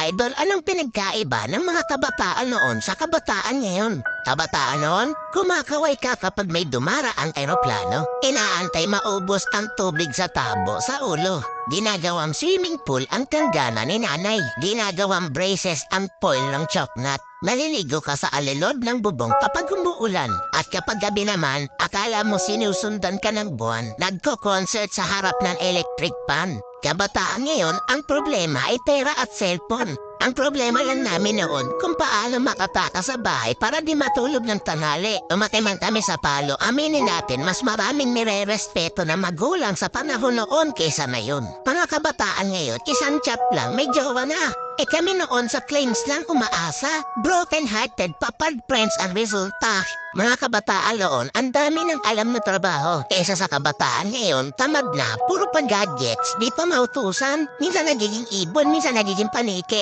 idol, anong pinagkaiba ng mga kabataan noon sa kabataan ngayon? Kabataan noon, kumakaway ka kapag may dumaraang eroplano. Inaantay maubos ang tubig sa tabo sa ulo. Ginagawang swimming pool ang tanggana ni nanay. Ginagawang braces ang foil ng choknat. Maliligo ka sa alilod ng bubong kapag umuulan. At kapag gabi naman, akala mo sinusundan ka ng buwan. Nagko-concert sa harap ng electric pan. Kabataan ngayon, ang problema ay pera at cellphone. Ang problema lang namin noon kung paano makataka sa bahay para di matulog ng tanghali. Umaki man kami sa palo, aminin natin mas maraming nire-respeto na magulang sa panahon noon kaysa ngayon. Mga kabataan ngayon, isang chat lang, may jowa na. Kami noon sa claims lang umaasa. Broken-hearted, papad friends ang resulta. Mga kabataan noon, ang dami ng alam na trabaho. Kaysa sa kabataan ngayon, tamad na, puro pa gadgets, di pa mautusan. Minsan nagiging ibon, minsan nagiging paniki.